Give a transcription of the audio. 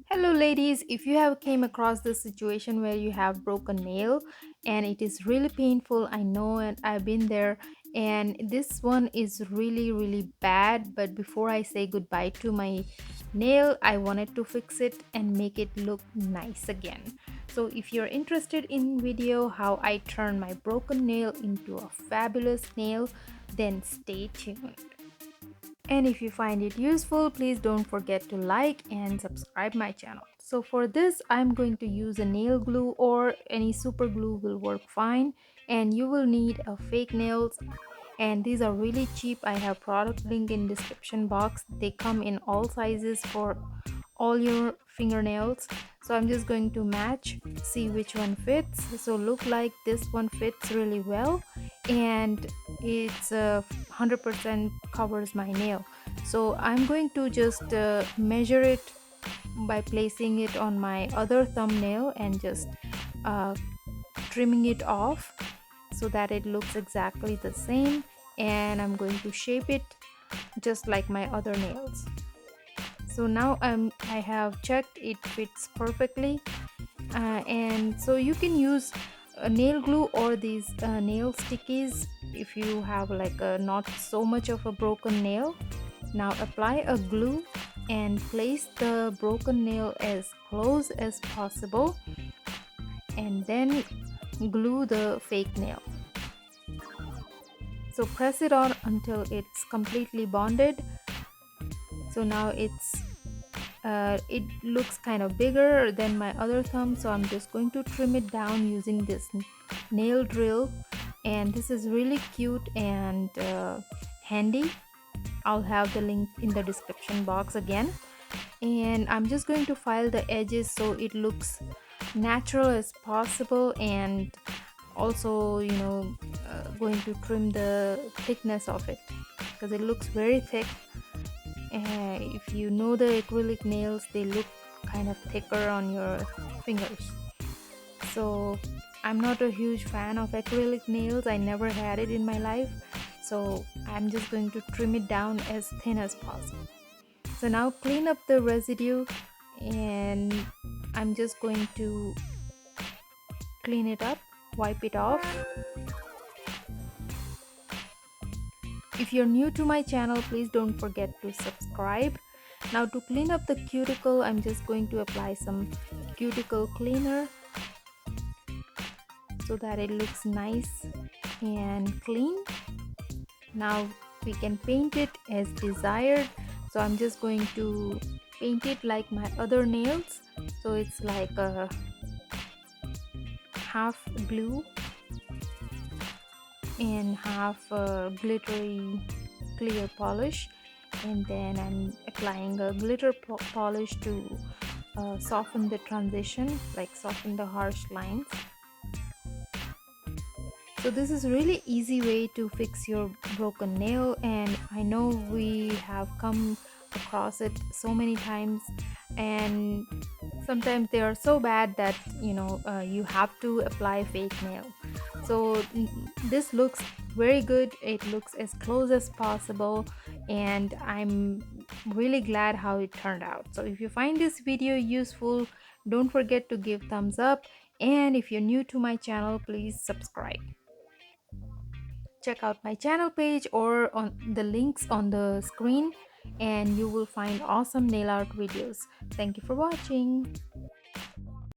Hello ladies, if you have came across this situation where you have broken nail and it is really painful, I know, and I've been there, and this one is really bad. But before I say goodbye to my nail, I wanted to fix it and make it look nice again. So if you're interested in video how I turn my broken nail into a fabulous nail, then stay tuned. And if you find it useful, please don't forget to like and subscribe my channel. So for this, I'm going to use a nail glue or any super glue will work fine. And you will need a fake nails, and these are really cheap. I have product link in description box. They come in all sizes for all your fingernails. So I'm just going to match, see which one fits. So look like this one fits really well, and it's 100% covers my nail. So I'm going to just measure it by placing it on my other thumbnail and just uh, trimming it off so that it looks exactly the same, and I'm going to shape it just like my other nails. So now I have checked it fits perfectly, and so you can use nail glue or these nail stickies if you have like a not so much of a broken nail. Now apply a glue and place the broken nail as close as possible, and then glue the fake nail. So press it on until it's completely bonded. So now it looks kind of bigger than my other thumb, so I'm just going to trim it down using this nail drill, and this is really cute and handy. I'll have the link in the description box again, and I'm just going to file the edges so it looks natural as possible, and also going to trim the thickness of it because it looks very thick. If you know the acrylic nails, they look kind of thicker on your fingers. So I'm not a huge fan of acrylic nails. I never had it in my life, so I'm just going to trim it down as thin as possible. So now clean up the residue, and I'm just going to clean it up, wipe it off. If you're new to my channel, please don't forget to subscribe. Now to clean up the cuticle, I'm just going to apply some cuticle cleaner so that it looks nice and clean. Now we can paint it as desired. So I'm just going to paint it like my other nails. So it's like a half glue and half glittery clear polish, and then I'm applying a glitter polish to soften the transition, like soften the harsh lines. So this is really easy way to fix your broken nail, and I know we have come across it so many times, and sometimes they are so bad that you have to apply fake nail. So this looks very good. It looks as close as possible, and I'm really glad how it turned out. So if you find this video useful, don't forget to give thumbs up, and if you're new to my channel, please subscribe. Check out my channel page or on the links on the screen, and you will find awesome nail art videos. Thank you for watching.